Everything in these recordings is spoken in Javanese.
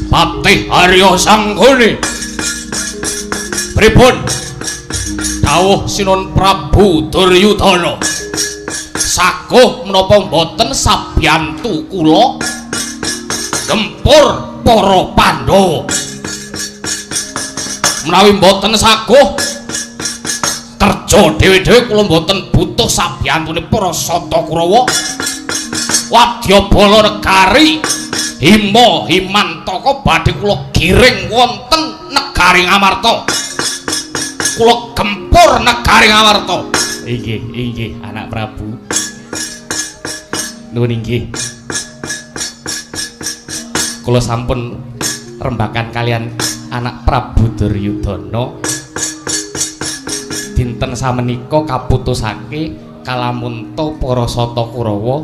Patih Arya Sangguni. Pripun dawuh Sinuhun Prabu Duryudana? Saguh menapa mboten sabiyantu kula gempur para Pandhawa? Menawi mboten saguh kerja dhewe-dhewe kula mboten butuh sabiyantune para Sata Kurawa. Wadyabala negari Hima Himantaka badhe kula giring wonten negari Ngamarta. Kula gempur negari Ngamarta. Inggih, anak Prabu. Nuwun inggih. Kula sampun rembakan kalian anak Prabu Duryudana. Dinten samenika kaputusake kalamunta para Sata Kurawa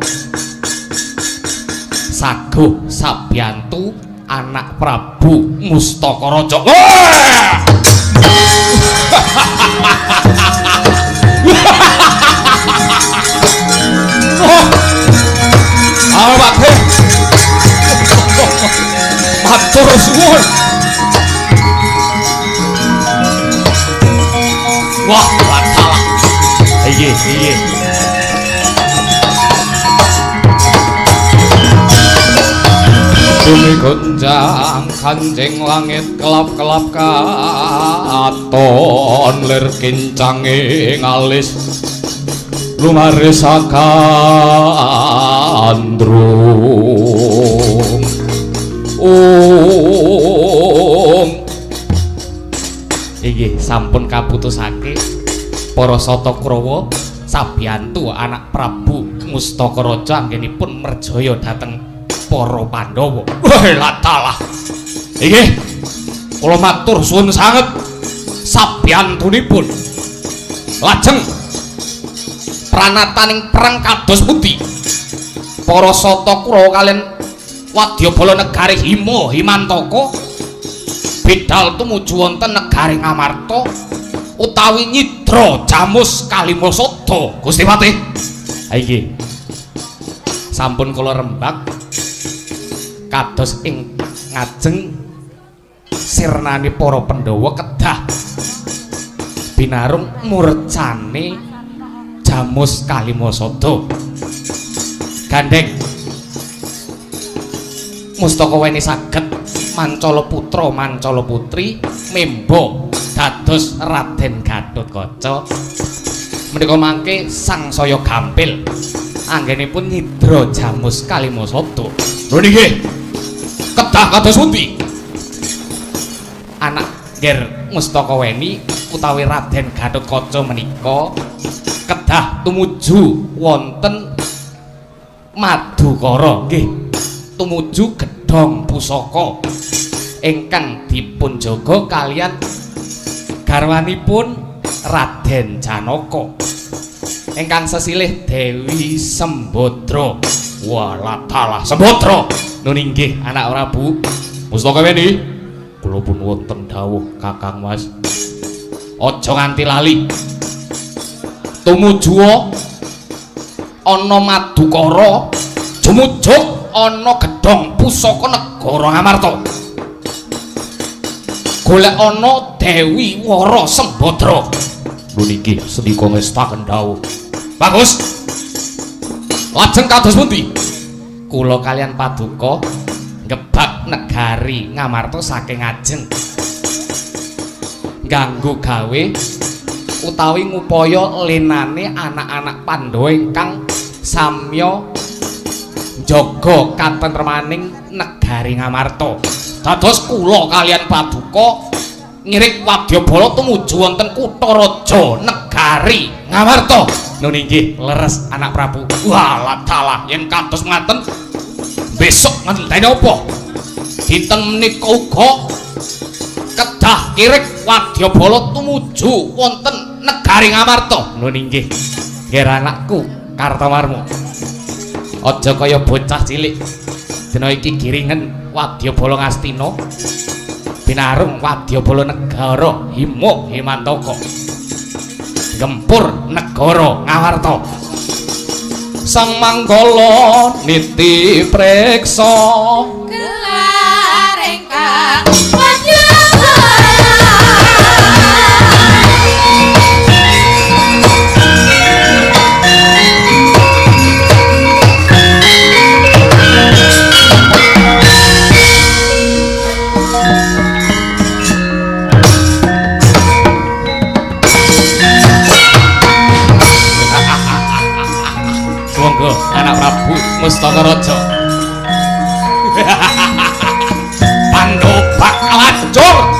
saguh sabiyantu anak Prabu Mustakaraja. Awake matur suwun. Wah, salah. Iya. Bumi gonjang kanjeng langit kelap-kelap katon lir kincange ngalis lumaris sakandrung. Inggih sampun kaputusake para Sata Kurawa sabiyantu anak Prabu Mustakaraja anggenipun merjaya dhateng para Pandhawa. Wah, latalah. Inggih kula matur suwun sanget sabiyantunipun. Lajeng pranataning perang kados pundi para Sata Kurawa kaliyan Wadyabala negari Hima Himantaka bidal tumuju wonten negari Ngamarta utawi nyidra Jamus Kalimasada. Gusti Patih. Inggih. Sampun kula rembak kados ing ngajeng sirnane para Pandhawa kedah binarung murcane Jamus Kalimasada. Gandeng Mustaka weni saged Mancala putra Mancala putri memba dados Raden Gatotkaca. Menika mangke sangsaya gampil anggenipun nyidra Jamus Kalimasada. Lho nggih. Kedah kados pundi? Anak Ger Mustaka weni utawi Raden Gatotkaca menika kedah tumuju wonten Madukara nggih. Tumuju gedhong pusaka ingkang dipun jaga kalian garwanipun Raden Janaka ingkang sesilih Dewi Sembadra. Walatalah Sembadra. Nun inggih anak Prabu Mustaka weni kula pun wonten dawuh Kakang Mas. Aja nganti lali tumuju ana Madukara jumujuk ana gedhong pusaka negara Ngamarta. Golek ana Dewi Wara Sembadra. Puniki sedika ngestaken dawuh. Bagus. Lajeng kados pundi? Kula kalian Paduka ngebak negari Ngamarta saking ajeng ganggo gawe utawi ngupaya lenane anak-anak Pandhawa ingkang samya jaga katentremaning negari Ngamarta. Dados kula kalian Paduka ngirik Wadyabala tumuju wonten kutha raja negari Ngamarta. Nun inggih leres anak Prabu. Walah dalah yen kados ngaten besok ngenteni apa? Dinten menika uga kedah kirik Wadyabala tumuju wonten negari Ngamarta. Nun inggih. Nggih anakku Kartawarma. Aja kaya bocah cilik dina iki giringen Wadyabala Ngastina binarung Wadyabala negara Hima Himantaka gempur negara Ngamarta. Sang Manggala niti preksa gelar ingkang monggo anak Prabu Mustaka Raja Pandhawa bakal hancur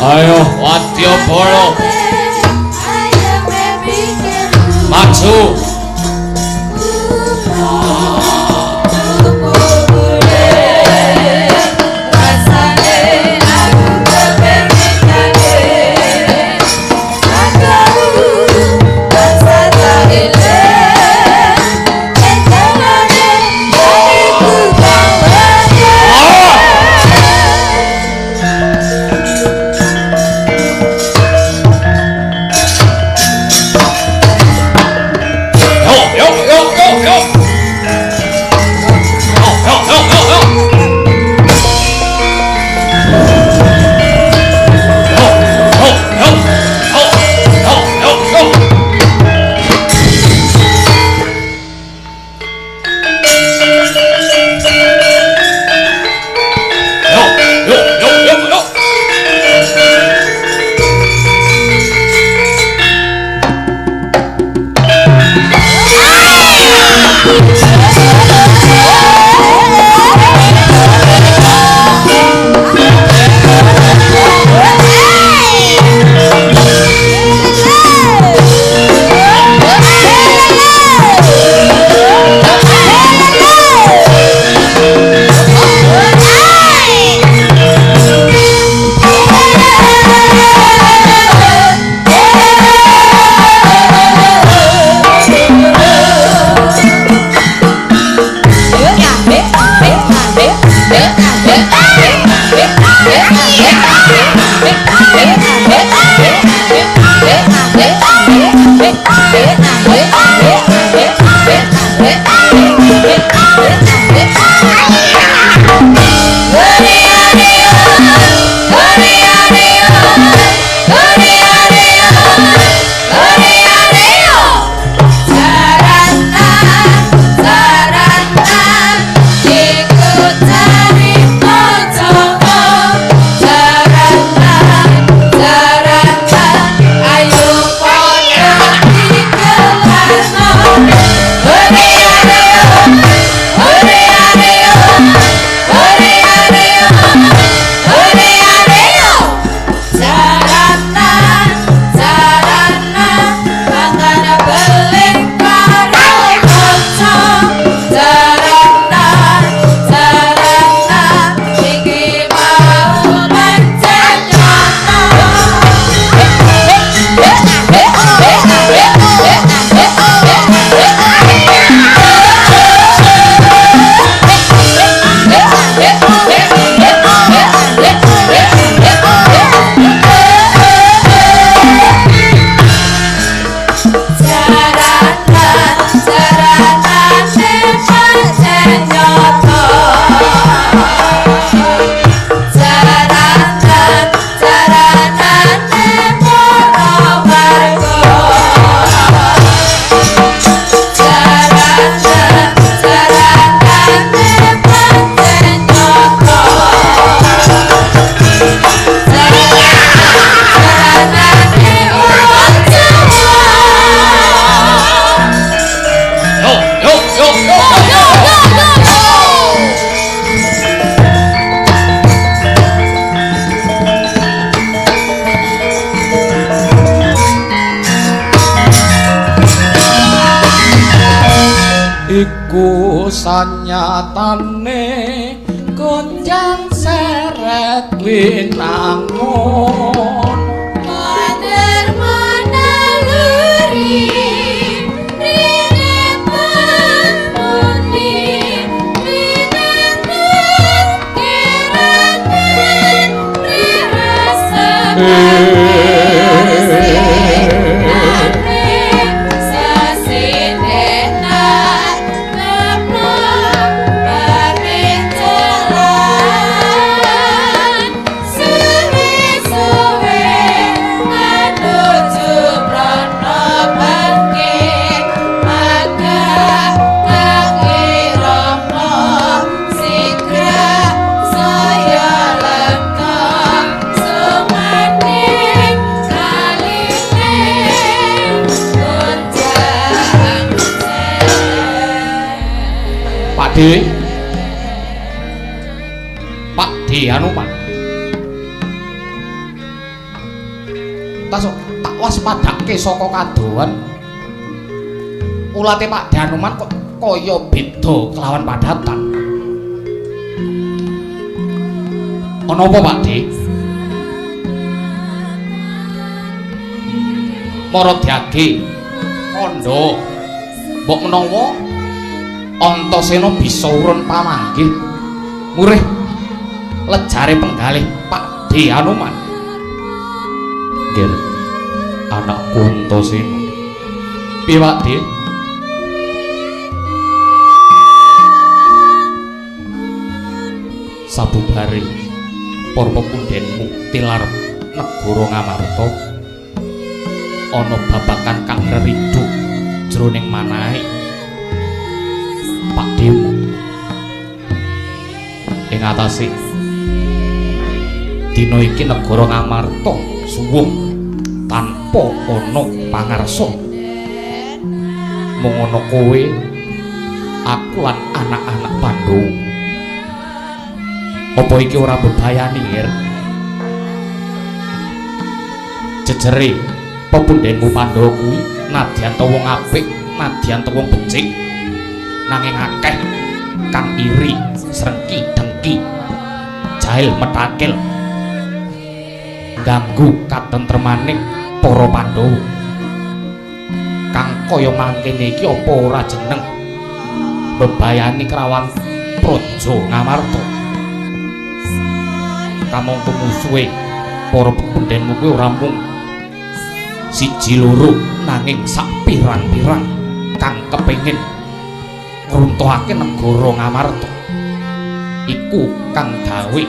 Ayo Wadyabala maju. iku sanyatane gonjang seret winangun mader manaluri rene pamuni rinenen keranen rasa Pak D Hanuman tak waspadake saka kadohan ulate Pak D Hanuman kok kaya beda kelawan padatan ana apa Pak D Maradyage kandha mbok menawa Antasena bisa urun pamanggih murih lejare penggalih Pak D Hanuman nggih anakku Antasena piye Pak D sabubare para pepundhenmu tilar negara Ngamarta ana babagan kang reridhu jroning manahe Pak Dewa ing atase dina iki negara Ngamarta suwung tanpa ana pangarsa mung ana kowe aku lan anak-anak Pandhawa apa iki ora bebayani Ngir jejere pepundhenmu Pandhawa kuwi nadyan ta wong apik nadyan ta wong becik nanging akeh kang iri srengki dengki jahil metakil ganggu katentremaning para Pandhawa kang kaya mangkene iki apa ora jeneng bebayani krawan praja Ngamarta kamangka musuhe para pepundhenmu kuwi ora mung siji loro nanging sak pirang-pirang kang kepengin ngruntuhake negara Ngamarta iku kang gawe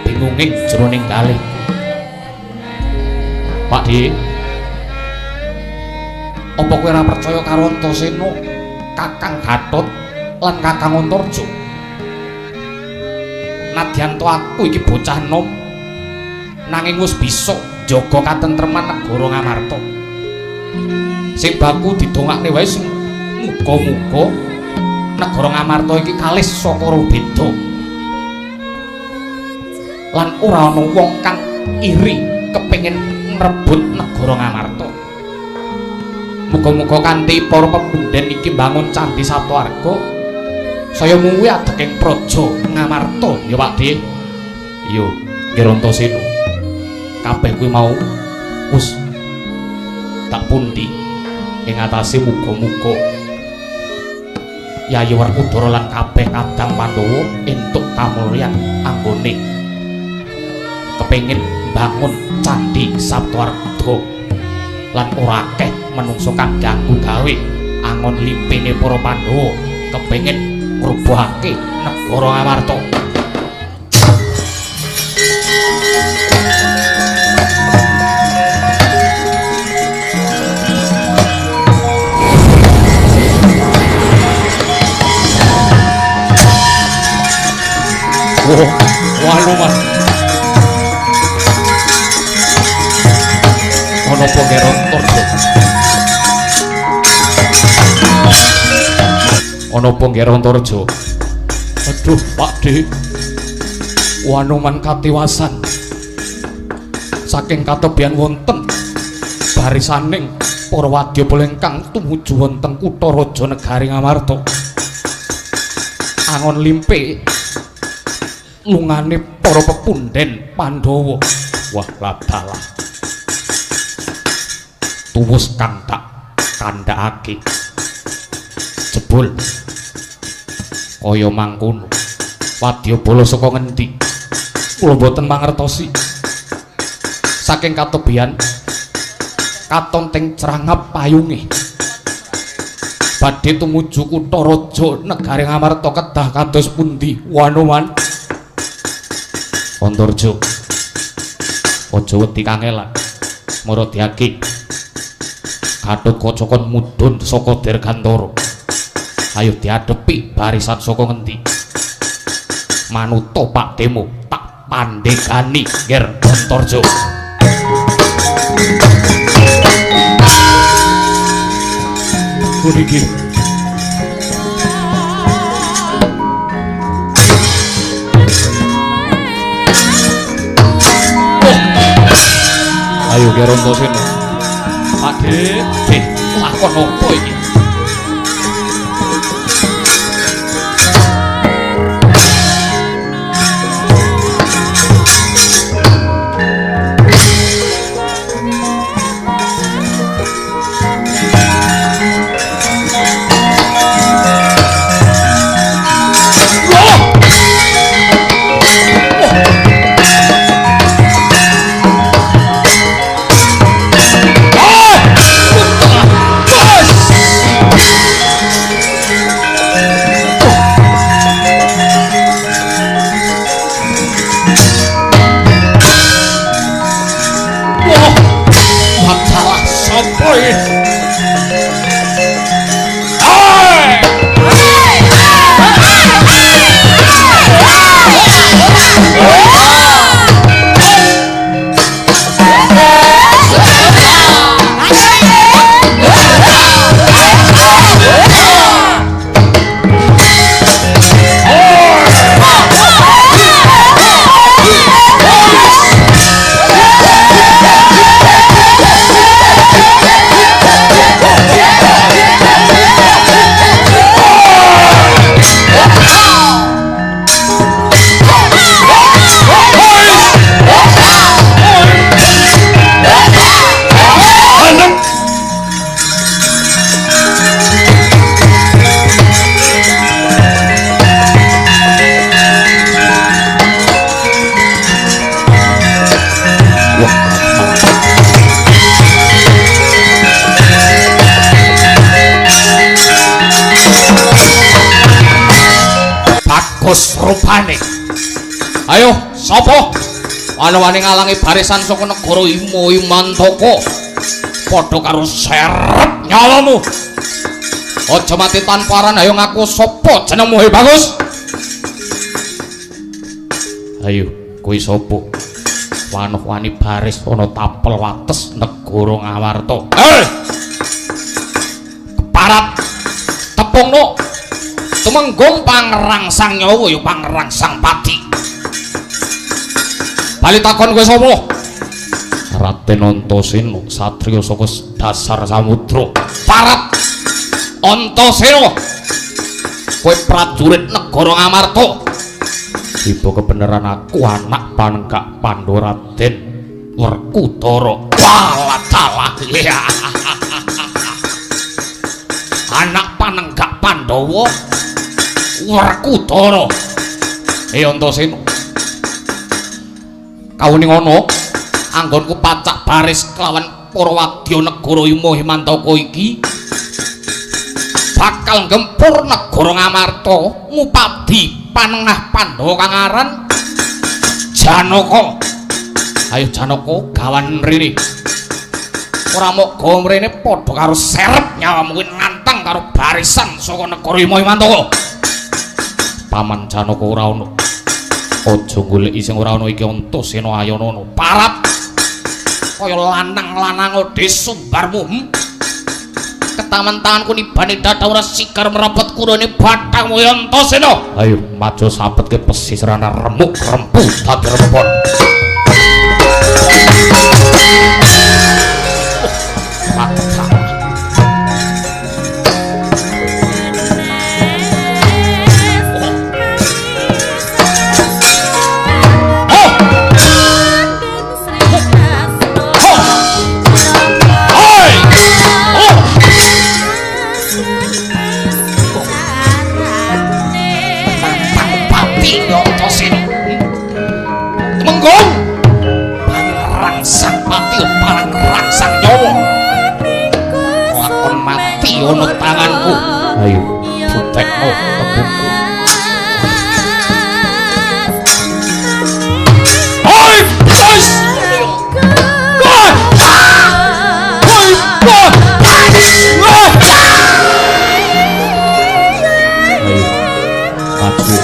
bingunging jroning kalih. Pak Di, apa kowe ora percaya karo Antasena, Kakang Gatot lan Kakang Antarja? Nadyan to aku iki bocah nom nanging wis bisa jaga katentreman negara Ngamarta. Sing baku didongakne wae sing muga-muga negara Ngamarta iki kalih saka beda. Lan ora ana wong kang iri kepengin ngrebut negara Ngamarta. Muga-muga kanthi para pepunden iki bangun Candhi Saptawarga saya muwi adeking praja Ngamarta ya Pak De. Iya, nggih Antasena. Kabeh kuwi mau wis tak pundi ing atase muga-muga Yayi Werkudara lan kabeh kadang Pandhawa entuk kamulyan anggone kepengin bangun Candhi Saptawarga lan ora akeh manungsa kang ganggu gawe angon limpene para Pandhawa kepengin ngrubuhake negara Ngamarta. Waluman ono apa ngeron torjo ono apa ngeron torjo. Aduh Pak De, Wanuman katiwasan saking katebian wonten barisaning para wadyabala ingkang tumuju wonten kutha raja negari Ngamarta angon limpe lungane para pepunden Pandhawa. Wah ladalah tuwus kang tak kandhakake jebul kaya mangkono wadyabala saka ngendi kula boten mangertosi. Saking katebian katon teng Crangap payunge badhe tumuju kutha raja negari Ngamarta kedah kados pundi Wanuman? Antarja, aja wedi kangelan. Maradyake Gatotkaca kon mudhun saka Dirgantara. Ayo diadepi barisan saka ngendi? Manuta Pak Demo tak pandegani Nger Antarja. Puniki ayo Nger Antasena. Pak De, lakon apa iki? bagus rupane. Ayo, sapa? Wani-wani ngalangi barisan saka negara Imo Imantaka. Padha karo seret nyawamu. Aja mati tanpa aran, ayo ngaku sapa jenengmu bagus. Ayo, kuwi sapa? Wani baris ana tapel wates negara Ngawarta. Keparat tepungno. Tumenggung pangrangsang nyawa ya pangrangsang pati. Bali takon kowe sapa? Raden Antasena, satriya saka dasar samudra. Parat Antasena. Kowe prajurit negara Ngamarta. Ibu kebenaran aku anak panenggak Pandhawa Raden Werkudara. Walah anak panenggak Pandhawa Werkudara. Antasena. Kawuning ana anggonku pacak baris kelawan para wadya negara Imo Himantaka iki bakal gempur negara Ngamarta ngupadi panengah Pandhawa kang aran Janaka. Ayo Janaka gawan mrene. Ora mok gawa mrene padha karo seret nyawamu ngantang karo barisan saka negara Imo Himantaka. Paman Janaka ora ana. Aja goleki sing ora ana iki Antasena Ayana. Parat kaya lanang-lanang ode sumbarmu. Ketaman tanganku nibane datha ora sikar merapet kurone bathangmu Antasena. Ayo maju sapetke pesisiran remuk rempu dadi rempon. Ono tanganku. Ayo putekno tebungku. Hoi guys. Hoi. Ayo maju.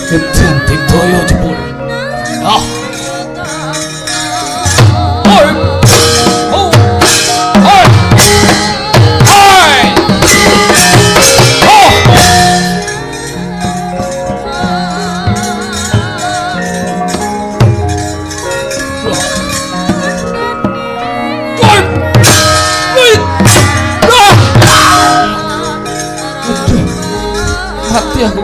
Edan didaya jebul. Ah. Oi. Oh. Oi. Oi. Oh. Oi. Oi. Mati aku.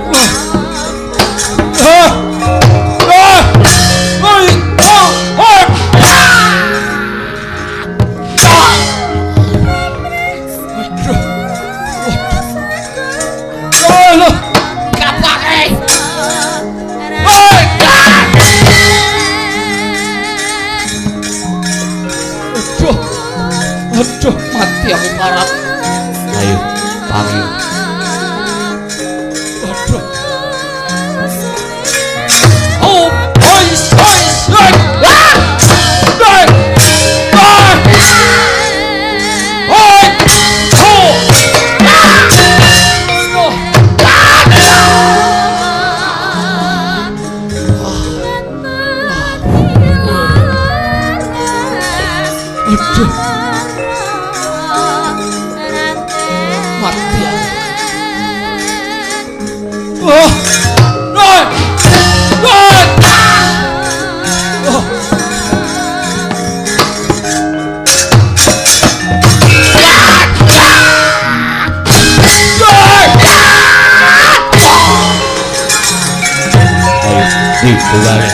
Aduh, mati aku parah. Ayo, panggil. Aduh. Oh, boys, boys, boys. Ah! Boy! Boy! Boy! Oh! Aduh. Mati aku. Oh! Run! Run! Oh! Ayo, kembali.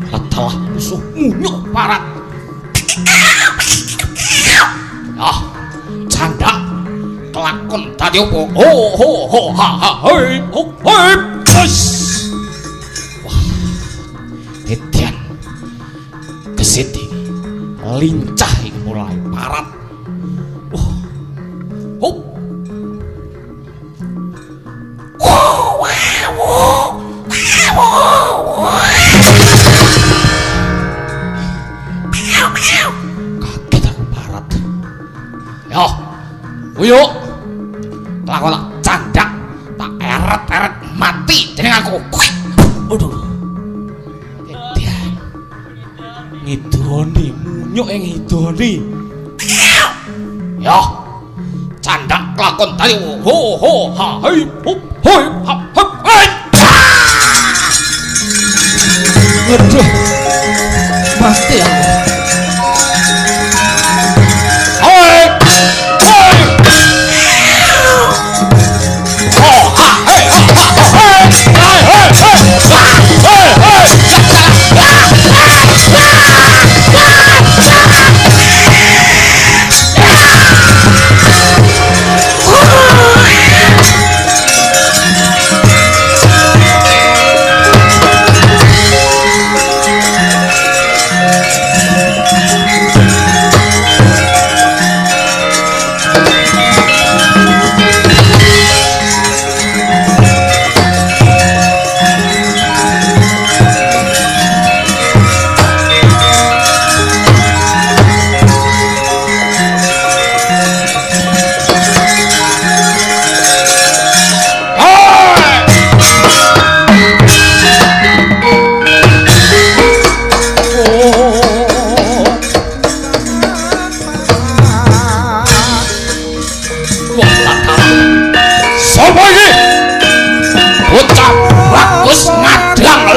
Adalah musuh munyuk parat. Ah, canda kelakon tadi opo? Ho ho ho ha ha hei ho hei. Wah, Edian kesiti lincah iki mulai parat. Wah, hop. Kaget aku parat. Yo, Uyo, lakon tak candak, tak eret-eret mati dening aku. Aduh. Edian. Ngidoni munyuk ing ngidoni. Yo, candak lakon tadi ho ho ha hei hop hoi ha hop hei. Aduh. Mati aku. Hoi! Hoi! Oh, ha, hei, ha, ha, hei! Hei, hei, hei! Hei, hei!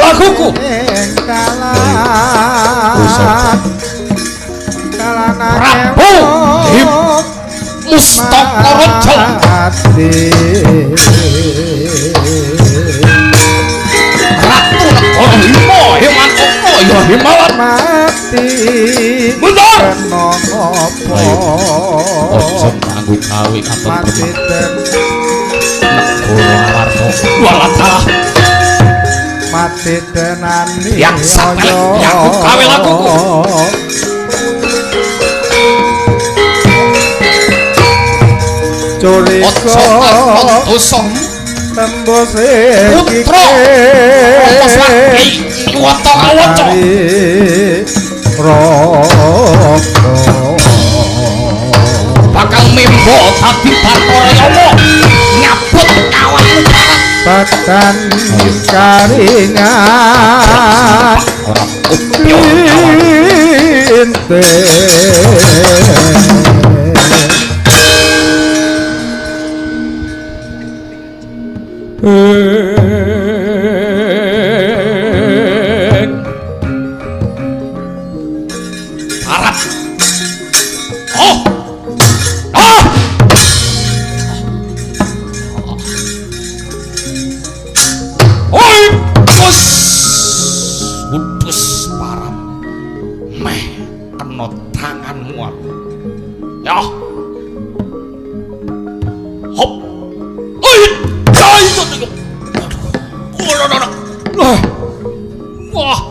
Laguku Prabu Mustaka Raja Ratu Negara Hima Himantaka ya Himalat mati mundur ojo nganggo gawe katon Negara Awarta walata mati tenani yang sampai yang gawe lakuku Curiko tembus putra tembus lagi niwata kawaca roko bakal mimbo dadi Bathara Yama nyabut nyawamu tekan karingan ora kupyo inte harap oh oi kus udus parap meh kena tanganmu ya hop oi dai itu wah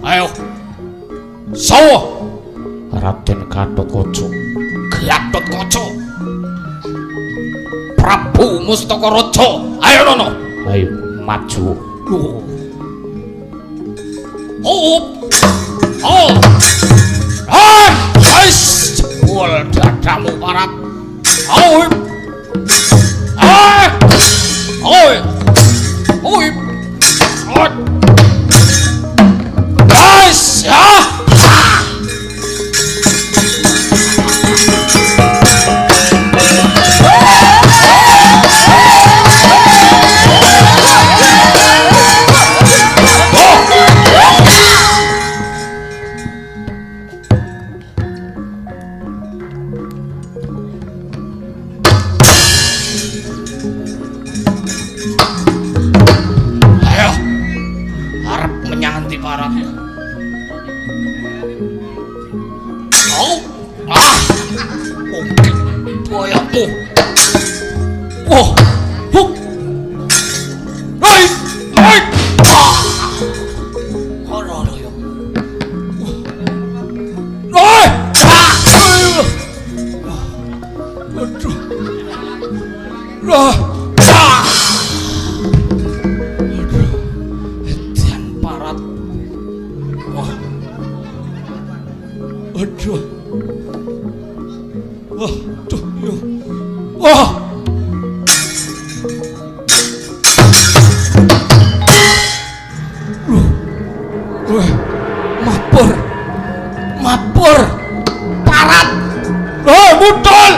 ayo sawa Raden Gatotkaca Gatotkaca Prabu Mustaka ayo nono ayo maju guys jebul dadamu parat guys ya mabur parat mutul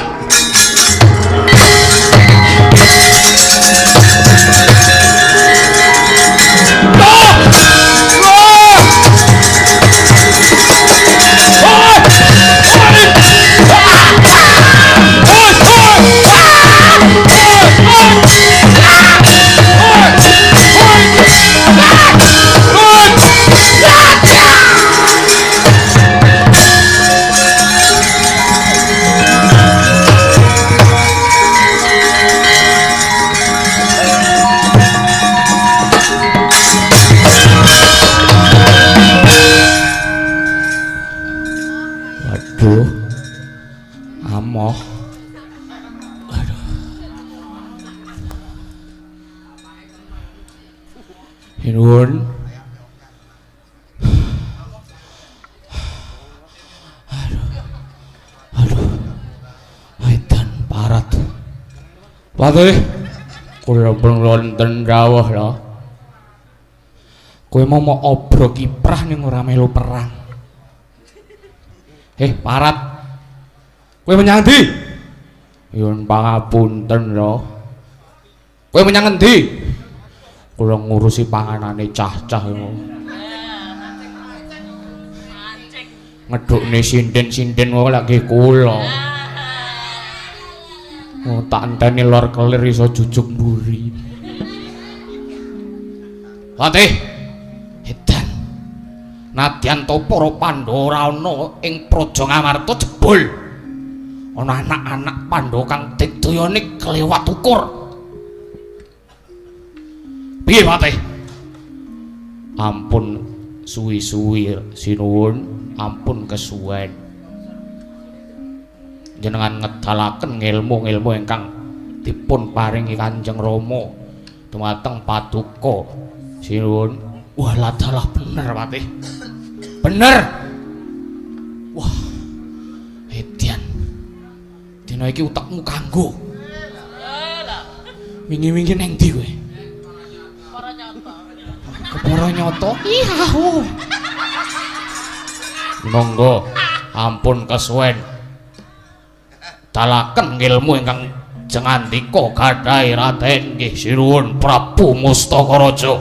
Nuwun. Aduh. Edan parat. Patih, kula wonten rawuh lho. Kowe mau obro kiprah ning ora melu perang. Parat. Kowe menyang ndi? Yun pangapunten lho. Kowe menyang endi? Kula ngurusi panganane cah-cah ngedukne sinden-sinden wae lagi kula. Oh, tak enteni lor kelir iso jujuk mburi. Latih. Edan. Nadyan to para Pandhawa ora ana ing Praja Ngamarta jebul. Ana anak-anak Pandhawa kang digdayane kelewat ukur. Piye, Patih? Ampun suwi-suwi sinuwun, ampun kesuwen. Jenengan ngedalaken ngilmu-ngilmu ingkang dipun paringi Kanjeng Rama dumateng Paduka. Sinuwun. Walah dalah bener, Patih. Bener. Wah. Edian. Dina iki utekmu kanggo. Wingi-wingi neng ndi kowe? Kepara nyoto. Iya. Monggo, ampun kesuwen. Dalaken ilmu ingkang jengandika gadhahi Raden nggih sinuwun Prabu Mustaka Raja.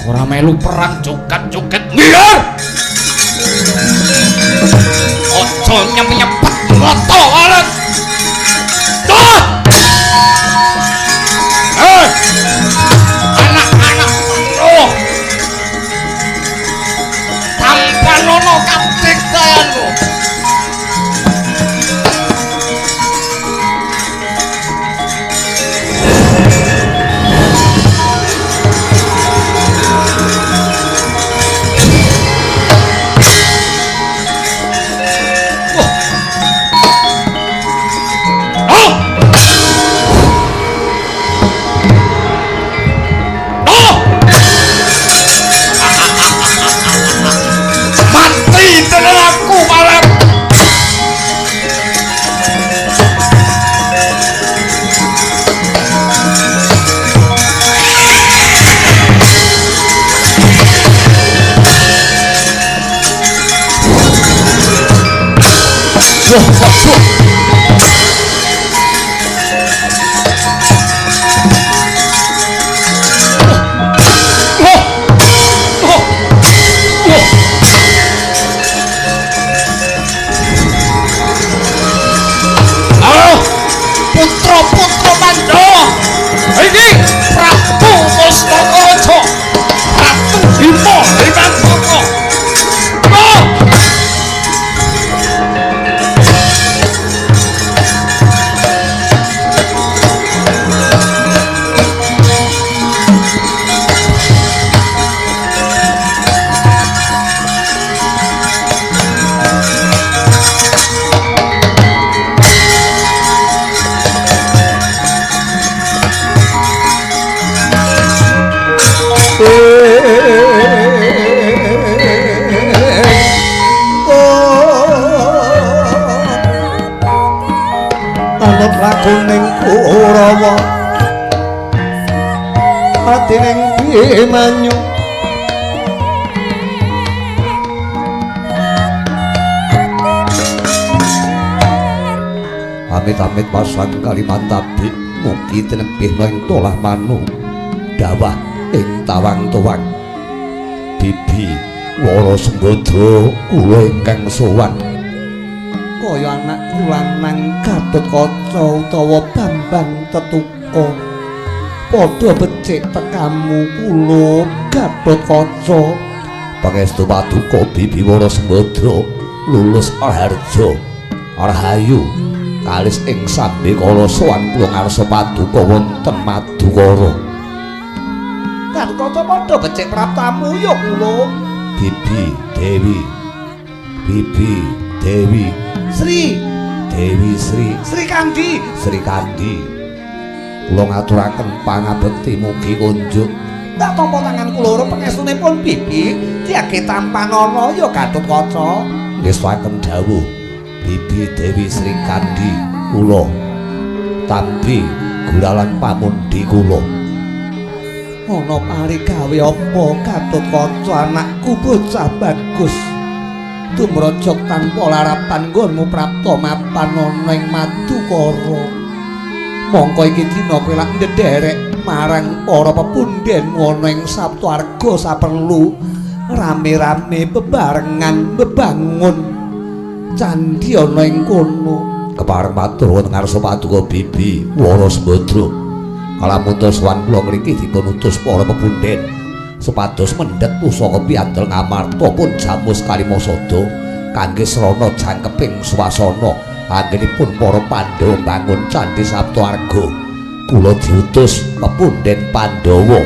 Ora melu perang joget-joget liar. Ojo nyep-nyepet moto alat. Tuh. Anak-anak oh. Tampan ono kategdayanku. Putra-putra Pandhawa. Iki Prabu Mustaka Raja. Ratu Bima Himantaka. Anut lakuning Kurawa atining Bimanyu amit-amit pasang Kalimantabi mugi tinebih ing tolah manu dawah ing tawang tuwang Bibi Wara Sembadra kula ingkang sowan kaya anak lanang Gatotkaca utawa Bambang Tetuka padha becik tekamu kula Gatotkaca pangestu Paduka Bibi Wara Sembadra lulus harja rahayu kalis ing sambe kala sowan kula ngarsa Paduka wonten Madukara Gatotkaca padha becik praptamu ya kula Bibi Dewi Sri Kandi kula ngaturaken pangabekti mugi kunjuk tak tampa tangan kula loro pangestunipun Bibi diage tampanana ya Gatotkaca nggih saken dawuh Bibi Dewi Sri Kandi kula tampi guralan pamundi kula. Ana parigawe apa Gatotkaca anakku bocah bagus. Tumrajak tanpa larapan nggonmu prapta mapan ana ing Madukara. Mongko iki dina pelak ndederek marang para pepundhenmu ana ing Saptawarga saperlu rame-rame bebarengan bebangun candhi ana ing kono. Kepareng matur wonten ngarsa Paduka Bibi Wara Sembadra. Kalamun sowan kula mriki dipun utus para pepundhen supados mendhet pusaka piandel ngamarta pun jamus kalimasada kangge srana jangkeping swasana anggenipun para Pandhawa bangun candhi Saptawarga. Kula diutus pepundhen Pandhawa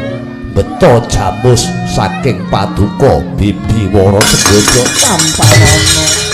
beto jamus saking Paduka Bibi Wara Sembadra Tampanana.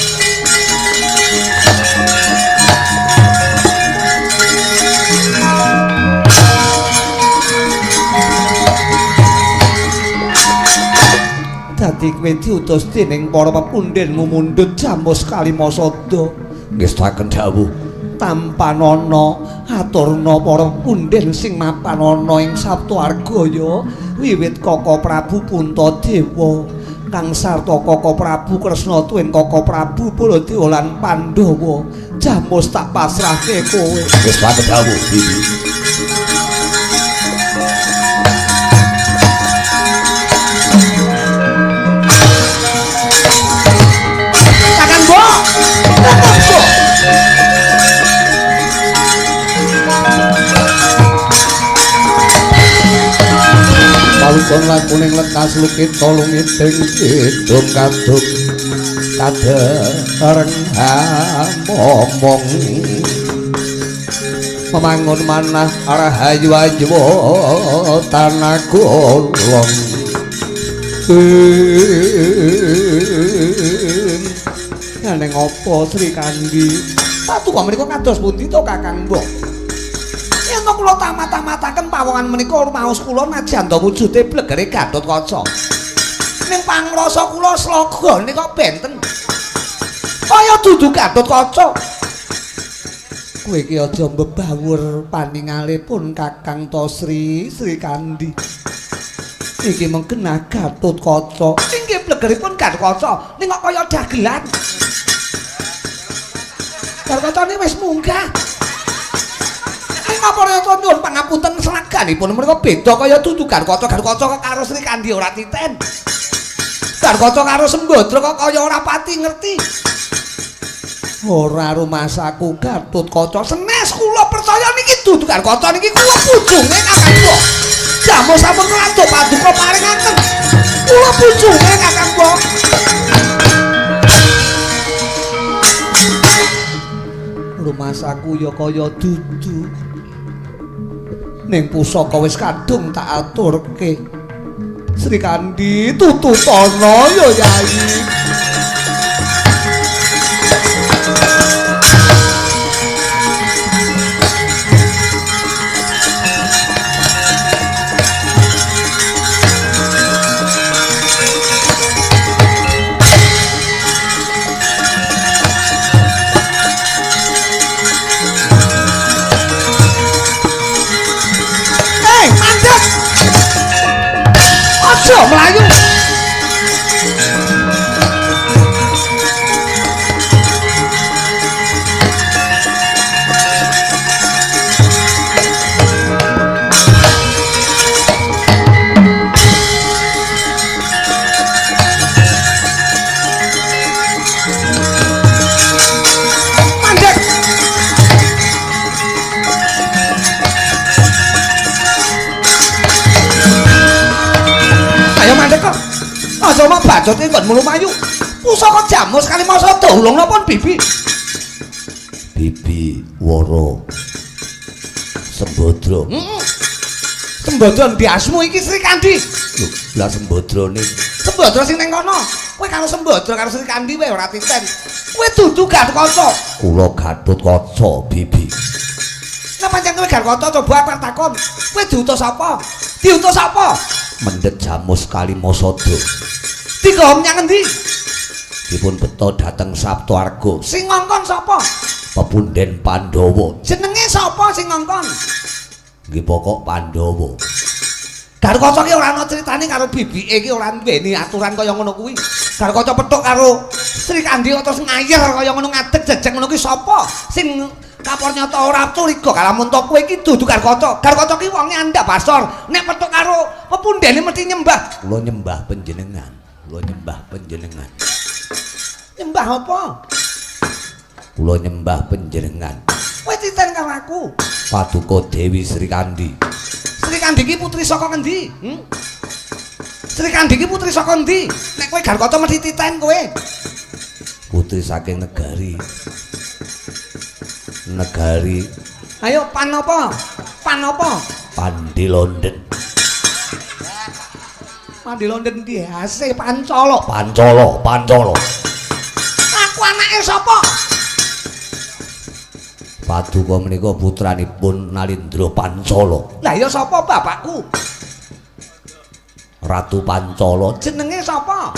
Dadi kowe diutus dening para pepundhenmu mundhut jamus kalimasada. Ngestaken dawuh Tampanana aturna para pepundhen sing mapan ana ing Saptawarga ya wiwit Kaka Prabu Puntadewa kang sarta Kaka Prabu Kresna tuwin Kaka Prabu Baladewa lan Pandhawa jamus tak pasrahke kowe. Ngestaken dawuh Bibi. Palukon lakuning lekas lukit tolungit kidung kadung kadereng momong memangun manah rahayu ajwa tanah golong neng apa Sri Kandi Paduka menika kados pundi to Kakang Mbok? Yen kula tamat-tamataken pawongan menika rumaos kula najan to wujude blegere Gatotkaca. Ning pangrasa kula sloga nika benten. Kaya dudu Gatotkaca. Kowe iki aja mbebawur paningalipun Kakang Tosri Sri Kandi. Iki mengkenah Gatotkaca. Inggih blegeripun Gatotkaca ning kok kaya dagelan. Gatotkaca wis munggah. Apa rata nyuwun pangapunten selaganipun mereka beda kaya dudu Gatotkaca karo Sri Kandi ora titen. Gatotkaca karo Sembadra kok kaya ora pati ngerti. Ora rumasaku Gatotkaca senes kula percaya niki dudu Gatotkaca niki kula bojone Kakang Mbok. Jamus sampun rada Paduka paringaken. Kula bojone Kakang Mbok. Rumasaku ya kaya dudu. Ning pusaka wis kadung tak aturke. Sri Kandi tututana ya Yayi. Aja mlayu. Aja mah bacot iki nggon mlumayu. Pusaka jamus kalimasada ulungna pun Bibi. Bibi Wara Sembadra. Sembadra biasmu iki Sri Kandi. Lho, lah Sembadrane. Sembadra sing ning kono. Kowe karo Sembadra karo Sri Kandi wae ora titen. Kowe dudu Gatotkaca. Kula Gatotkaca, Bibi. Lah pancen kowe Gatotkaca coba aku takon. Kowe diutus apa? Diutus apa? Mendhet jamus kalimasada. Digawa menyang endi? Dipun beto dhateng Saptawarga. Sing ngongkon sapa? Pepundhen Pandhawa. Jenenge sapa sing ngongkon? Nggih pokok Pandhawa. Garkaca ki ora ana critane karo bibike iki ora duweni aturan kaya ngono kuwi. Garkaca petuk karo Sri Kandi terus ngayer kaya ngono ngadeg jejeg ngono kuwi sapa sing kapor nyata ora curiga kalamun to kowe iki dudu Garkaca. Garkaca ki wonge andhap basor. Nek petuk karo pepundhene mesti nyembah. Kula nyembah panjenengan. Kula nyembah panjenengan. Nyembah apa? Kula nyembah panjenengan. Kowe titen karo aku. Paduka Dewi Sri Kandi. Sri Kandi ki putri saka ngendi? Sri Kandi ki putri saka endi? Nek kowe Garkaca mesti titen kowe. Putri saking negari. Negari. Ayo pan apa? Pan apa? Pandi London. Pandi London diase Pancala. Pancala. Aku anake sapa? Paduka menika putranipun Nalindra Pancala. Lah ya sapa bapakku? Ratu Pancala. Jenenge sapa?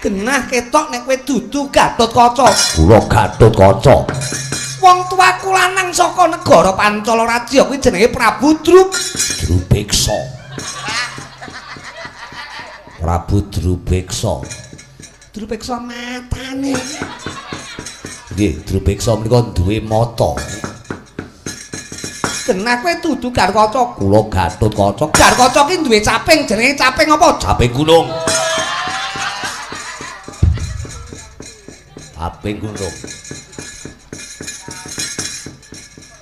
Genah ketok nek kowe dudu Gatotkaca. Kula Gatotkaca. Wong tuaku lanang saka negara Pancala Radya kuwi jenenge Prabu Drubeksa. Prabu Drubeksa. Drubeksa matane. Nggih, Drubeksa menika duwe mata. Genah kowe dudu Garkaca. Kula Gatotkaca. Garkaca ki duwe caping, jenenge caping apa? Caping gunung. Caping gunung.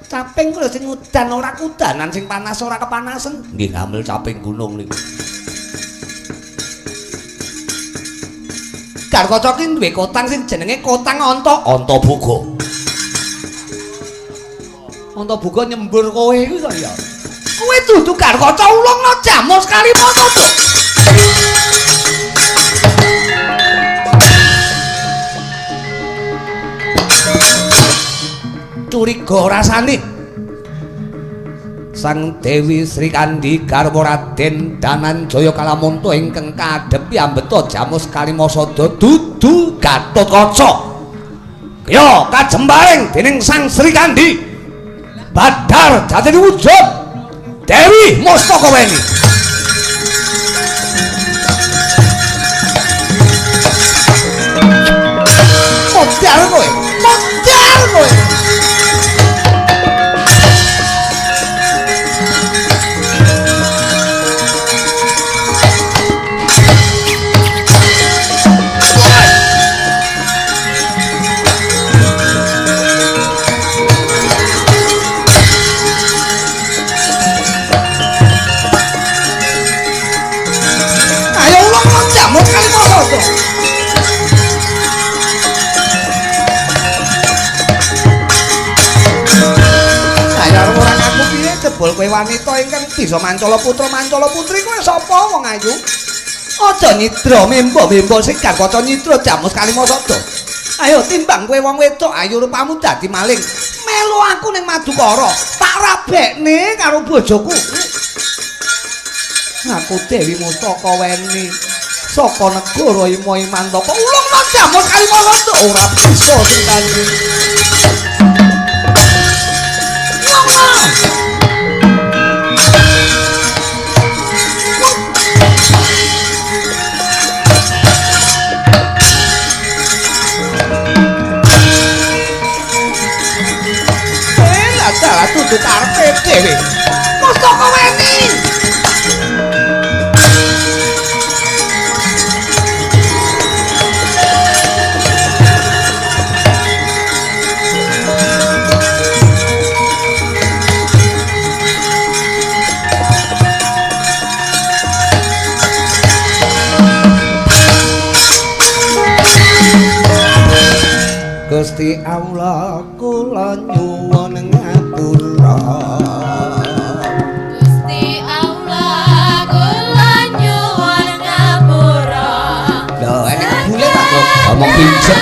Caping kuwi sing udan ora kudanan, sing panas ora kepanasan. Nggih ngambil caping gunung niku. Garkaca ki duwe kotang sing jenenge Kotang Antaboga. Antaboga nyembur kowe iku kok ya. Kowe dudu Garkaca ulungna jamus Kalimata to. Curiga rasane Sang Dewi Sri Kandi garwa Raden Dananjaya Kalamanta ingkang kadhepi ambeta jamus Kalimasada dudu Gatotkaca. Ya kajembaring dening Sang Sri Kandi badhar dadi wujud Dewi Mustakaweni. Modal kowe. Jebul kowe wanita ingkang bisa Mancala putra Mancala putri kowe sapa wong ayu? Aja nyidra membo-membo sing Garkaca nyidra jamus Kalimasada. Ayo timbang kowe wong wedok ayu rupamu dadi maling. Melu aku ning Madukara, tak rabekne karo bojoku. Aku Dewi Mustakaweni saka negara Imantaka ulungna jamus Kalimasada ora bisa sing kandhi. Dalah dudu karepe dhewe. Mustakaweni. Gusti Allah kula nyuwun ngapura. Gusti Allah kula nyuwun ngapura. Lho enek bule tak kok ngomong pijet.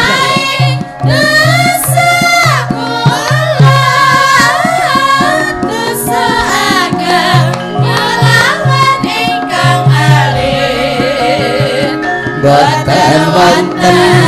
Boten wonten